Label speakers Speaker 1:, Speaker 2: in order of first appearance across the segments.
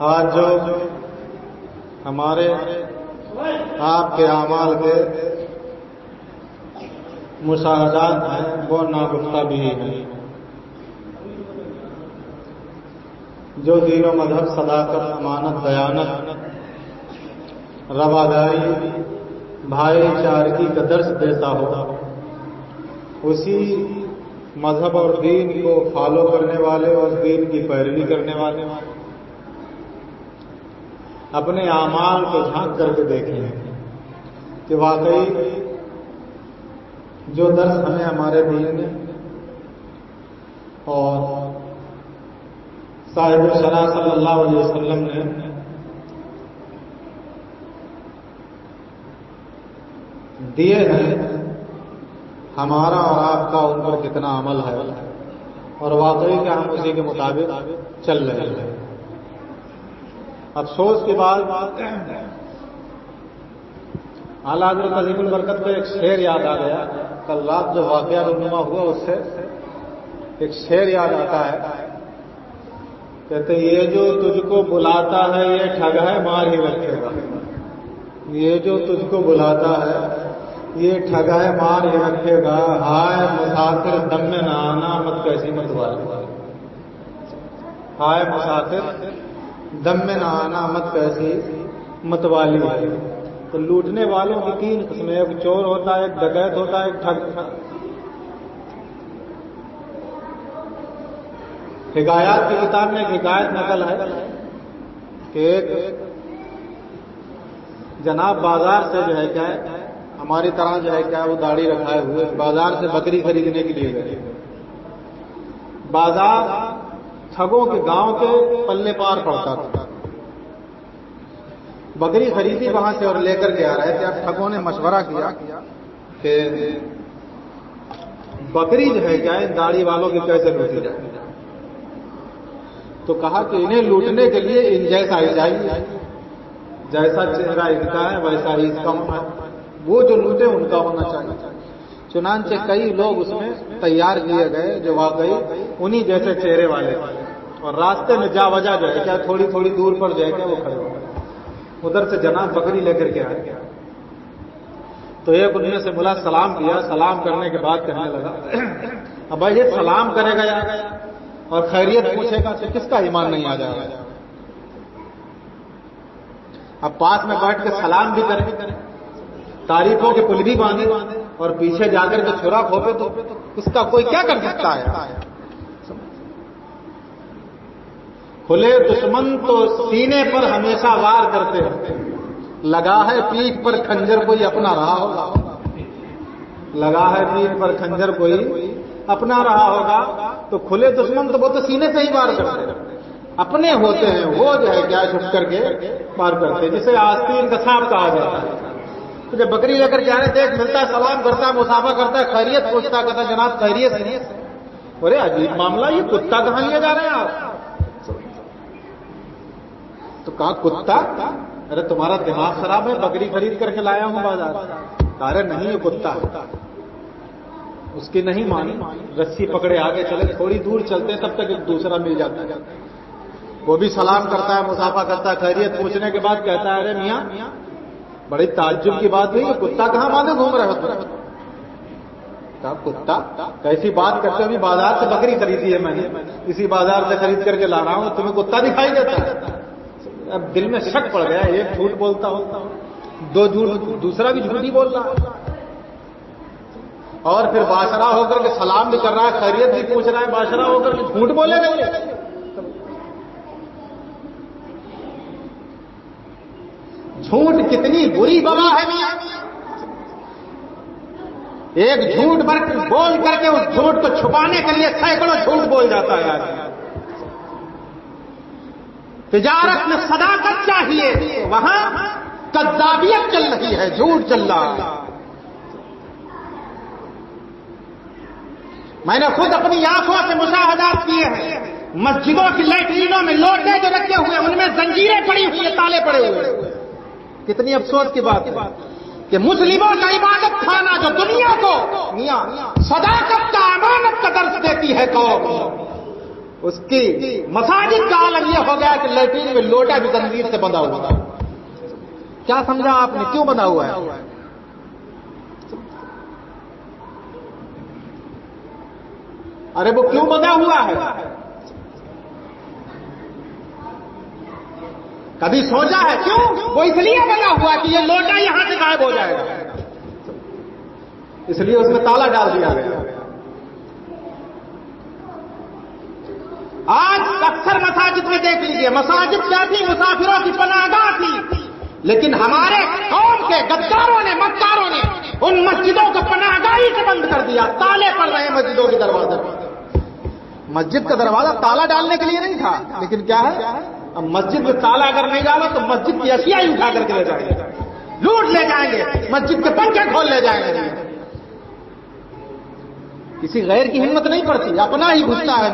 Speaker 1: آج جو ہمارے آپ کے اعمال کے مشاہدات ہیں وہ ناگفتہ بھی ہیں. جو دین و مذہب، صداقت، امانت، دیانت، رواداری، بھائی چارگی کا درس دیتا ہو، اسی مذہب اور دین کو فالو کرنے والے اور دین کی پیروی کرنے والے اپنے اعمال کو جھانک کر کے دیکھیں کہ واقعی جو درس ہمیں ہمارے دین نے اور صاحب الشرع صلی اللہ علیہ وسلم نے دیے ہیں، ہمارا اور آپ کا ان پر کتنا عمل ہے اور واقعی کہ ہم اسی کے مطابق چل رہے ہیں. افسوس کی بات اعلیٰ حضرت عظیم البرکت کو ایک شعر یاد آ گیا. کل رات جو واقعہ رونما ہوا اس سے ایک شعر یاد آتا ہے. کہتے یہ جو تجھ کو بلاتا ہے یہ ٹھگ ہے مار ہی رکھے گا. یہ جو تجھ کو بلاتا ہے یہ ٹھگ ہے مار ہی رکھے گا. ہائے مسافر دم میں نہ آنا مت کیسی مت والی. ہائے مسافر دم میں نہ آنا مت کیسی مت والی. تو لوٹنے والوں کی تین قسمیں، ایک چور ہوتا ہے، ایک ڈکیت ہوتا ہے، ایک ٹھگ. حکایات کی کتاب میں ایک حکایت نقل ہے کہ ایک جناب بازار سے جو ہے کیا ہماری طرح جو ہے کیا وہ داڑھی رکھائے ہوئے بازار سے بکری خریدنے کے لیے گئے. بازار ٹھگوں کے گاؤں کے پلے پار پڑتا تھا. بکری خریدی وہاں سے اور لے کر کے آ رہے تھے. اب ٹھگوں نے مشورہ کیا کہ بکری جو ہے کیا داڑھی والوں کی کیسے لوٹی جائے. تو کہا کہ انہیں لوٹنے کے لیے ان جیسا ہی چاہیے، جیسا چہرہ ان کا ہے ویسا ہی اس کا ہونا ہے، وہ جو لوٹے ان کا ہونا چاہیے. چنانچہ کئی لوگ اس میں تیار کیے گئے جو واقعی انہی جیسے چہرے والے تھے. اور راستے میں جا وجہ جو ہے کیا تھوڑی تھوڑی دور پر جو ہے کیا وہ کھڑے ہو گئے. ادھر سے جناب بکری لے کر کے آئے. تو ایک انہیں سے ملا، سلام کیا. سلام کرنے کے بعد کہنے لگا اب بھائی یہ سلام کرے گا اور خیریت پوچھے گا تو کس کا ایمان نہیں آ جائے گا. اب پاس میں بیٹھ کے سلام بھی کرے، تعریفوں کے پل بھی باندھے اور پیچھے جا کر کے چھرا کھوپے تو اس کا کوئی کیا کر سکتا ہے. کھلے دشمن تو سینے پر ہمیشہ وار کرتے ہیں، لگا ہے پیٹھ پر کھنجر کوئی اپنا رہا ہوگا. لگا ہے پیٹھ پر کھنجر کوئی اپنا رہا ہوگا. تو کھلے دشمن تو وہ تو سینے سے ہی وار کرتے ہیں، اپنے ہوتے ہیں وہ جو ہے کیا چھپ کر کے وار کرتے ہیں، جسے آستین کا سانپ کہا جاتا ہے. تو جب بکری لے کر کے آنے دیکھ ملتا ہے، سلام کرتا ہے، مسافہ کرتا ہے، خیریت پوچھتا، کہتا جناب خیریت. ارے عجیب معاملہ، یہ کتا کہاں لیے جا رہے ہیں آپ؟ تو کہا کتا؟ ارے تمہارا دماغ خراب ہے، بکری خرید کر کے لایا ہوں بازار. ارے نہیں یہ کتا. اس کی نہیں مانی، رسی پکڑے آگے چلے. تھوڑی دور چلتے تب تک ایک دوسرا مل جاتا ہے، وہ بھی سلام کرتا ہے، مسافہ کرتا ہے. خیریت پوچھنے کے بعد کہتا ہے ارے میاں بڑی تعجب کی بات ہوئی کہ کتا کہاں باندھے گھوم رہے ہو؟ کہا کتا کیسی بات کرتے ہو؟ ابھی بازار سے بکری خریدی ہے میں نے، اسی بازار سے خرید کر کے لا رہا ہوں، تمہیں کتا دکھائی دیتا ہے. اب دل میں شک پڑ گیا، ایک جھوٹ بولتا ہوں، دو جھوٹ، دوسرا بھی جھوٹ ہی بول رہا ہے. اور پھر باشرہ ہو کر کے سلام بھی کر رہا ہے، خیریت بھی پوچھ رہا ہے، باشرہ ہو کر کے جھوٹ بولے گا. جھوٹ کتنی بری بلا ہے میاں. ایک جھوٹ بول کر کے اس جھوٹ کو چھپانے کے لیے سینکڑوں جھوٹ بول جاتا ہے آدمی. تجارت میں صداقت چاہیے، وہاں کذابیت چل رہی ہے، جھوٹ چل رہا ہے. میں نے خود اپنی آنکھوں سے مشاہدات کیے ہیں. مسجدوں کی لیٹرینوں میں لوٹے جو رکھے ہوئے ان میں زنجیریں پڑی ہوئی ہیں، تالے پڑے ہوئے. کتنی افسوس کی بات ہے کہ مسلموں کا عبادت خانہ جو دنیا کو میاں صداقت کا، امانت کا درس دیتی ہے قوم، اس کی مساجد کا عالم یہ ہو گیا کہ لیٹرین میں لوٹا بھی زنجیر سے بندھا ہوا. کیا سمجھا آپ نے کیوں بندھا ہوا ہے؟ ارے وہ کیوں بندھا ہوا ہے؟ کبھی سوچا ہے کیوں؟ وہ اس لیے بنا ہوا کہ یہ لوٹا یہاں سے غائب ہو جائے گا، اس لیے اس میں تالا ڈال دیا گیا. آج اکثر مساجد میں دیکھ لیجیے، مساجد کیا تھی؟ مسافروں کی پناہ گاہ تھی، لیکن ہمارے قوم کے غداروں نے، مکاروں نے ان مسجدوں کو پناہ گاہی سے بند کر دیا. تالے پڑ رہے ہیں مسجدوں کے دروازے پر. مسجد کا دروازہ تالا ڈالنے کے لیے نہیں تھا، لیکن کیا ہے؟ اب مسجد میں تالا اگر نہیں ڈالا تو مسجد کی اشیاء ہی اٹھا کر کے لے جائیں گے، لوٹ لے جائیں گے، مسجد کے پنکھے کھول لے جائیں گے. کسی غیر کی ہمت نہیں پڑتی، اپنا ہی گھستا ہے.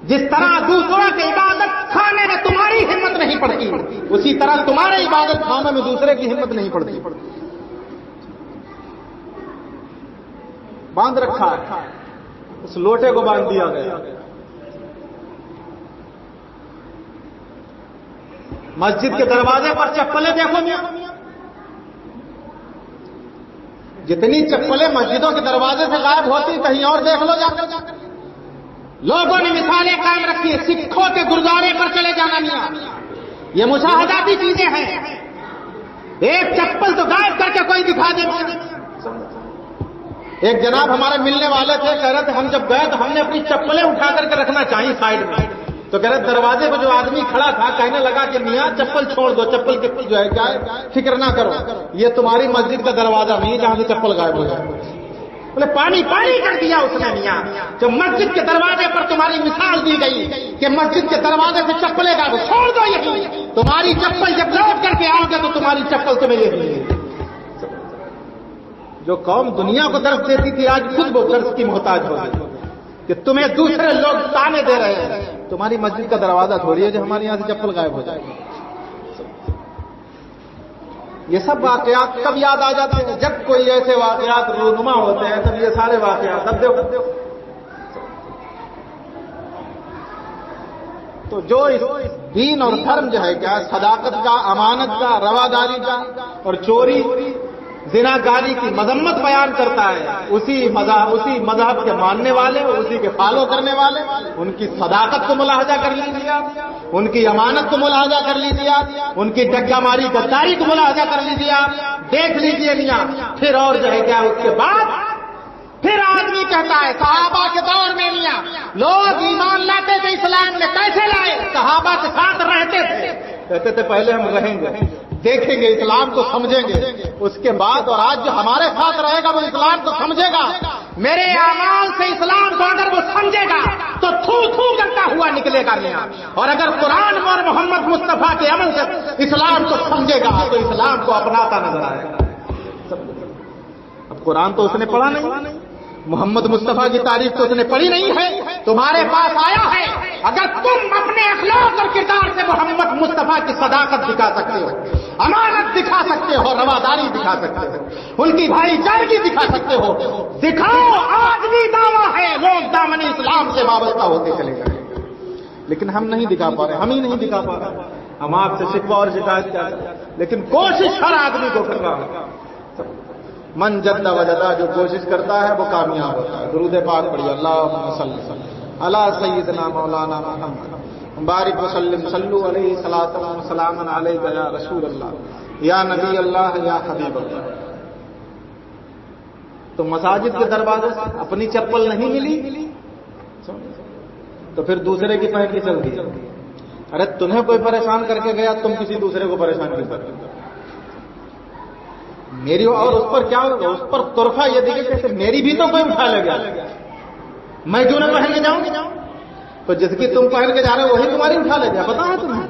Speaker 1: جس طرح دوسروں کی عبادت کھانے میں تمہاری ہمت نہیں پڑتی، اسی طرح تمہاری عبادت کھانے میں دوسرے کی ہمت نہیں پڑتی. باندھ رکھا ہے، اس لوٹے کو باندھ دیا گیا. مسجد کے دروازے پر چپلیں دیکھو میاں، جتنی چپلیں مسجدوں کے دروازے سے غائب ہوتی کہیں اور دیکھ لو جا کر. لوگوں نے مثالیں قائم رکھی، سکھوں کے گرودوارے پر چلے جانا میاں، یہ مشاہداتی چیزیں ہیں. ایک چپل تو غائب کر کے کوئی دکھا دے. ایک جناب ہمارے ملنے والے تھے، کہہ رہے تھے ہم جب گئے تو ہم نے اپنی چپلیں اٹھا کر کے رکھنا چاہیے سائڈ میں، تو کہہ رہے دروازے پہ جو آدمی کھڑا تھا کہنے لگا کہ میاں چپل چھوڑ دو، چپل کے جو ہے کیا ہے فکر نہ کرو، یہ تمہاری مسجد کا دروازہ نہیں جہاں سے چپل غائب ہو جائے. بولے پانی پانی کر دیا اس نے میاں. جو مسجد کے دروازے پر تمہاری مثال دی گئی کہ مسجد کے دروازے سے چپلیں غائب، چھوڑ دو یہی، تمہاری چپل جب لوٹ کر کے آؤ گے تو تمہاری چپل تمہیں یہی. جو قوم دنیا کو درس دیتی تھی آج خود وہ درس کی محتاج ہو گئی کہ تمہیں دوسرے لوگ تانے دے رہے ہیں. تمہاری مسجد کا دروازہ تھوڑی ہے جو ہمارے یہاں سے چپل غائب ہو جائے گی. یہ سب واقعات کب یاد آ جاتے ہیں؟ جب کوئی ایسے واقعات رونما ہوتے ہیں تب یہ سارے واقعات اب دیکھو. تو جو دین اور دھرم جو ہے کیا صداقت کا، امانت کا، رواداری کا اور چوری زناکاری کی مذمت بیان کرتا ہے، اسی مذہب کے ماننے والے، اسی کے فالو کرنے والے ان کی صداقت کو ملاحظہ کر لیجیے آپ، ان کی امانت کو ملاحظہ کر لیجیے آپ، ان کی ڈکا ماری غداری کو ملاحظہ کر لیجیے آپ، دیکھ لیجیے میاں. پھر اور جو ہے کیا اس کے بعد پھر آدمی کہتا ہے صحابہ کے دور میں میاں لوگ ایمان لاتے تھے، اسلام میں کیسے لائے؟ صحابہ کے ساتھ رہتے تھے، کہتے تھے پہلے ہم رہیں گے، دیکھیں گے، اسلام کو سمجھیں گے، اس کے بعد اور آج جو ہمارے ساتھ رہے گا وہ اسلام کو سمجھے گا. میرے اعمال سے اسلام کو اگر وہ سمجھے گا تو تھو تھو کرتا ہوا نکلے گا میاں، اور اگر قرآن اور محمد مصطفیٰ کے عمل سے اسلام کو سمجھے گا تو اسلام کو اپناتا نظر آئے گا. اب قرآن تو اس نے پڑھا نہیں، محمد مصطفیٰ کی تعریف تو اس نے پڑھی نہیں ہے، تمہارے پاس آیا ہے. اگر تم اپنے اخلاق اور کردار سے محمد مصطفیٰ کی صداقت دکھا سکتے ہو، امانت دکھا سکتے ہو، رواداری دکھا سکتے ہو، ان کی بھائی چارگی دکھا سکتے ہو، دکھاؤ. آج بھی دعویٰ ہے لوگ دامن اسلام سے وابستہ ہوتے چلے گئے، لیکن ہم نہیں دکھا پا رہے، ہم ہی نہیں دکھا پا رہے. ہم آپ سے شکوہ اور شکایت کیا کریں، لیکن کوشش ہر آدمی کو کر رہا ہے. من جد وجدہ، جو کوشش کرتا ہے وہ کامیاب ہوتا ہے. درود پاک پڑھیے. اللہم صلی علی سیدنا مولانا محمد بارک وسلم صلو علیہ صلاۃ و سلام علیک یا رسول اللہ یا نبی اللہ یا حبیب اللہ. تو مساجد کے دروازے سے اپنی چپل نہیں ملی تو پھر دوسرے کی پہن کے چل دی. ارے تمہیں کوئی پریشان کر کے گیا، تم کسی دوسرے کو پریشان کیوں کرتے؟ میری اور اس پر کیا ہوگا؟ اس پر طرفہ یہ دیکھے کہ میری بھی تو کوئی اٹھا لے گا، میں کیوں نہ پہن کے جاؤں؟ تو جس کی تم پہن کے جا رہے ہو وہی تمہاری اٹھا لے گا. پتا ہے تمہیں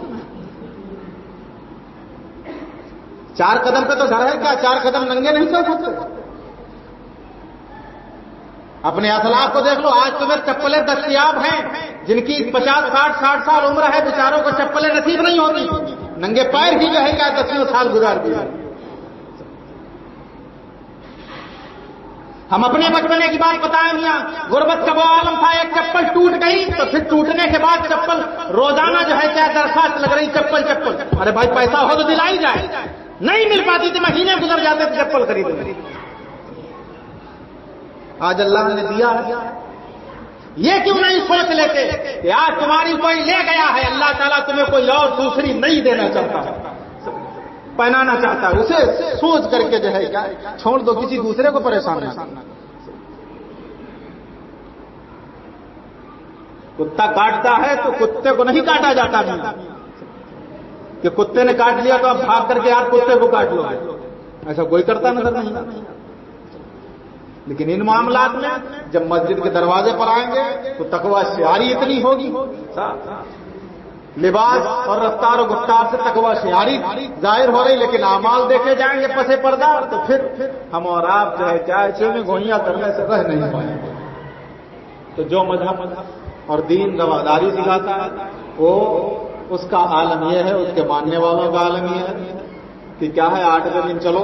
Speaker 1: 4 قدم پہ تو گھر ہے کیا؟ 4 قدم ننگے نہیں چل سکتے. اپنے اخلاق کو دیکھ لو. آج تمہیں چپلیں دستیاب ہیں جن کی 50 60 سال عمر ہے، بیچاروں کو چپلیں نصیب نہیں ہوتی، ننگے پیر ہی جو ہے کیا 10 سال گزار دیا. ہم اپنے بچپنے کی بات بتائیں میاں، غربت کا وہ عالم تھا، ایک چپل ٹوٹ گئی تو پھر ٹوٹنے کے بعد چپل روزانہ جو ہے کیا درخواست لگ رہی چپل چپل، ارے بھائی پیسہ ہو تو دلائی جائے، نہیں مل پاتی تھی، مہینے گزر جاتے تھے چپل خریدنے۔ آج اللہ نے دیا ہے، یہ کیوں نہیں سوچ لیتے کہ آج تمہاری کوئی لے گیا ہے، اللہ تعالیٰ تمہیں کوئی اور دوسری نہیں دینا چاہتا ہے، پہنانا چاہتا ہے، اسے سوچ کر کے جو ہے کیا چھوڑ دو، کسی دوسرے کو پریشان نہ۔ کتا کاٹتا ہے تو کتے کو نہیں کاٹا جاتا کہ کتے نے کاٹ لیا تو اب بھاگ کر کے آپ کتے کو کاٹ لو، ایسا کوئی کرتا نظر نہیں۔ لیکن ان معاملات میں جب مسجد کے دروازے پر آئیں گے تو تقوی شعاری اتنی ہوگی، لباس اور رفتار و گفتار سے تقوی شعاری ظاہر ہو رہی، لیکن اعمال دیکھے جائیں گے پسے پردہ، تو پھر ہم اور آپ جو ہے چائے میں گوئیاں کرنے سے رہ نہیں پائیں گے۔ تو جو مذہب اور دین رواداری سکھاتا ہے وہ اس کا عالم یہ ہے، اس کے ماننے والوں کا عالم یہ ہے کہ کیا ہے 8 دن چلو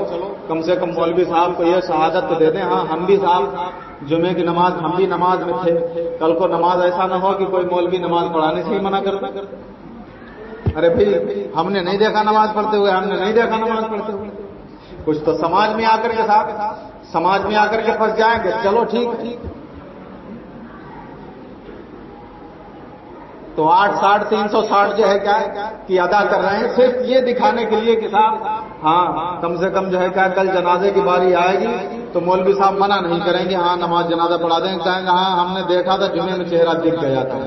Speaker 1: کم سے کم مولوی صاحب کو یہ شہادت تو دے دیں، ہاں ہم بھی صاحب جمعے کی نماز ہم بھی نماز میں تھے، کل کو نماز ایسا نہ ہو کہ کوئی مولوی نماز پڑھانے سے ہی منع کرتا، ارے بھائی ہم نے نہیں دیکھا نماز پڑھتے ہوئے، ہم نے نہیں دیکھا نماز پڑھتے ہوئے، کچھ تو سماج میں آ کر کے ساتھ سماج میں آ کر کے پھنس جائیں گے، چلو ٹھیک تو 860 360 جو ہے کیا کہ ادا کر رہے ہیں صرف یہ دکھانے کے لیے کہ صاحب ہاں کم سے کم جو ہے کیا کل جنازے کی باری آئے گی تو مولوی صاحب منع نہیں کریں گے، ہاں نماز جنازہ پڑھا دیں گے، کہیں گے ہاں ہم نے دیکھا تھا جمعے میں چہرہ دکھ گیا تھا،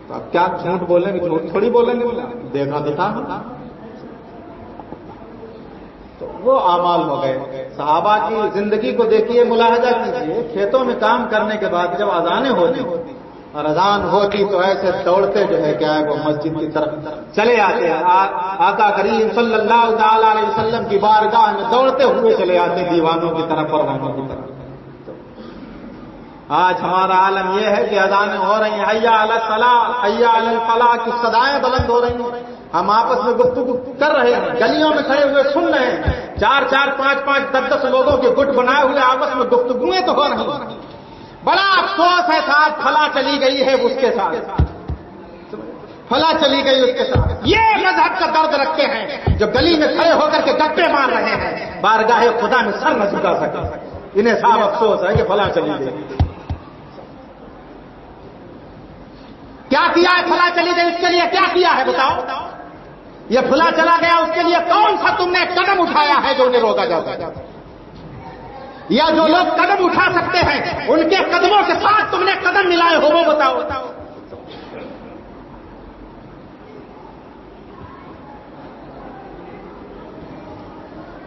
Speaker 1: تو اب کیا جھوٹ بولیں گے؟ جھوٹ تھوڑی بولیں گے، دیکھا تو تھا۔ تو وہ اعمال ہو گئے۔ صحابہ کی زندگی کو دیکھیے، ملاحظہ کیجیے، کھیتوں میں کام کرنے کے بعد جب اذانیں ہوتی اور اذان ہوتی تو ایسے دوڑتے جو ہے کیا ہے وہ مسجد کی طرف چلے آتے ہیں، آقا کریم صلی اللہ تعالی علیہ وسلم کی بارگاہ میں دوڑتے ہوئے چلے آتے دیوانوں کی طرف، پروانوں کی طرف۔ آج ہمارا عالم یہ ہے کہ اذانیں ہو رہی ہیں، حی علی الصلاۃ حی علی الفلاح کی صدائیں بلند ہو رہی ہیں، ہم آپس میں گفتگو کر رہے ہیں، گلیوں میں کھڑے ہوئے سن رہے ہیں، 4 5 5 10 لوگوں کے گٹ بنائے ہوئے آپس میں گفتگویں تو ہو رہی ہیں۔ بڑا افسوس ہے صاحب، فلاں چلی گئی ہے اس کے ساتھ، فلاں چلی گئی اس کے ساتھ، یہ مذہب کا درد رکھتے ہیں جو گلی میں کھڑے ہو کر کے گپے مار رہے ہیں، بارگاہ خدا میں سر نہ جھکا سکے، انہیں صاحب افسوس ہے کہ فلاں چلی گئی۔ کیا کیا ہے فلاں چلی گئی؟ اس کے لیے کیا کیا ہے بتاؤ؟ یہ فلاں چلا گیا اس کے لیے کون سا تم نے قدم اٹھایا ہے جو انہیں روکا جاتا ہے؟ یا جو لوگ قدم اٹھا سکتے ہیں ان کے قدموں کے ساتھ تم نے قدم ملائے ہو وہ بتاؤ۔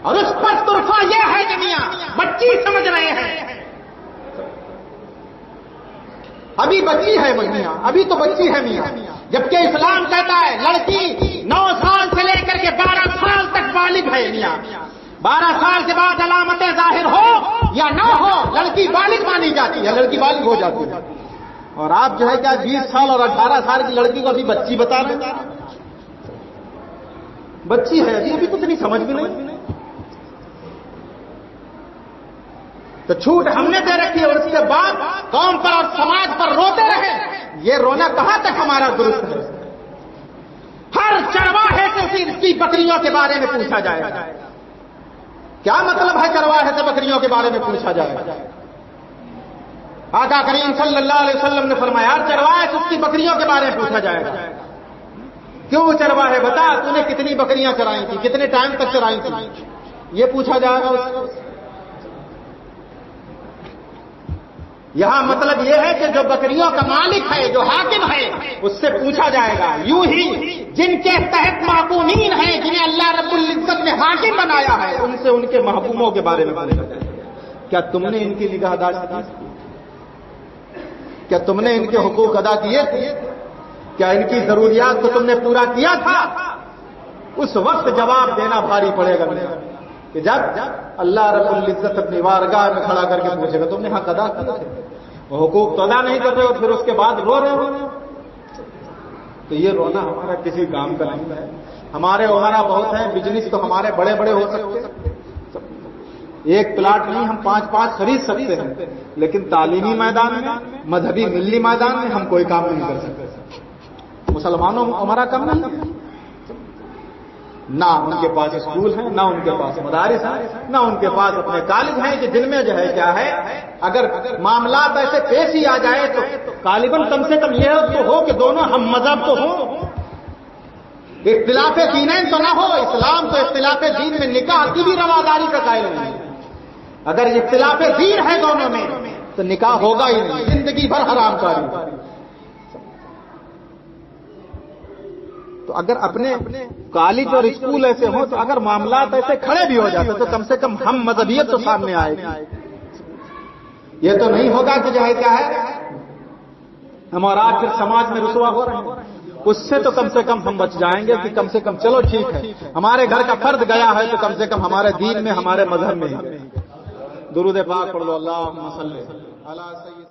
Speaker 1: اور اس پر ترفا یہ ہے کہ میاں بچی سمجھ رہے ہیں، ابھی بچی ہے میاں، ابھی تو بچی ہے میاں، جبکہ اسلام کہتا ہے لڑکی 9 سال سے لے کر کے 12 سال تک بالغ ہے میاں، 12 سال کے بعد علامتیں ظاہر ہو یا نہ ہو لڑکی بالغ مانی جاتی ہے، لڑکی بالغ ہو جاتی ہے۔ اور آپ جو ہے کیا 20 سال اور 18 سال کی لڑکی کو ابھی بچی بتا رہے ہیں؟ بچی ہے ابھی کچھ نہیں سمجھ بھی نہیں، تو چھوٹ ہم نے دے رکھی ہے، اور اس کے بعد قوم پر اور سماج پر روتے رہے، یہ رونا کہاں تک ہمارا درست ہے؟ ہر چرواہے سے اس کی بکریوں کے بارے میں پوچھا جائے گا۔ کیا مطلب ہے چرواہے سے بکریوں کے بارے میں پوچھا جائے گا؟ آقا کریم صلی اللہ علیہ وسلم نے فرمایا چرواہے سے اس کی بکریوں کے بارے میں پوچھا جائے گا۔ کیوں چرواہے بتا تو نے کتنی بکریاں چرائی تھی، کتنے ٹائم تک چرائی تھی، یہ پوچھا جائے گا۔ یہاں مطلب یہ ہے کہ جو بکریوں کا مالک ہے، جو حاکم ہے، اس سے پوچھا جائے گا۔ یوں ہی جن کے تحت محکومین ہیں، جنہیں اللہ رب العزت نے حاکم بنایا ہے، ان سے ان کے محکوموں کے بارے میں پوچھا جائے گا۔ کیا تم نے ان کی نگہداشت کی؟ کیا تم نے ان کے حقوق ادا کیے تھے؟ کیا ان کی ضروریات کو تم نے پورا کیا تھا؟ اس وقت جواب دینا بھاری پڑے گا کہ جب اللہ رب العزت اپنی بارگاہ میں کھڑا کر کے پوچھے گا تم نے حق ادا کیے تھے، وہ حقوق تو ادا نہیں کرتے ہو، پھر اس کے بعد رو رہے ہو۔ تو یہ رونا ہمارا کسی کام کا نہیں ہے۔ ہمارے عمرہ بہت ہیں، بزنس تو ہمارے بڑے بڑے ہو سکتے، ایک پلاٹ نہیں ہم 5 خرید سکتے ہیں، لیکن تعلیمی میدان میں، مذہبی ملی میدان میں ہم کوئی کام نہیں کر سکتے۔ مسلمانوں ہمارا کام نہیں ہے، نہ ان کے پاس اسکول ہیں، نہ ان کے پاس مدارس ہیں، نہ ان کے پاس اپنے کالج ہیں کہ جن میں جو ہے کیا ہے، اگر معاملات ایسے پیش ہی آ جائے تو غالباً کم سے کم یہ تو ہو کہ دونوں ہم مذہب تو ہوں، اختلاف دینین تو نہ ہو۔ اسلام تو اختلاف دین میں نکاح کی بھی رواداری کا قائل نہیں ہے۔ اگر اختلاف دین ہے دونوں میں تو نکاح ہوگا ہی نہیں، زندگی بھر حرام کاری۔ تو اگر اپنے کالج اور اسکول ایسے ہوں تو اگر معاملات ایسے کھڑے بھی ہو جاتے تو کم سے کم ہم مذہبیت تو سامنے آئے گی۔ یہ تو نہیں ہوگا کہ جو ہے کیا ہے ہم اور آپ پھر سماج میں رسوا ہو رہے ہیں، اس سے تو کم سے کم ہم بچ جائیں گے کہ کم سے کم چلو ٹھیک ہے ہمارے گھر کا فرد گیا ہے تو کم سے کم ہمارے دین میں، ہمارے مذہب میں۔ درود پاک پڑھ لو، اللہم صلی علی سیدنا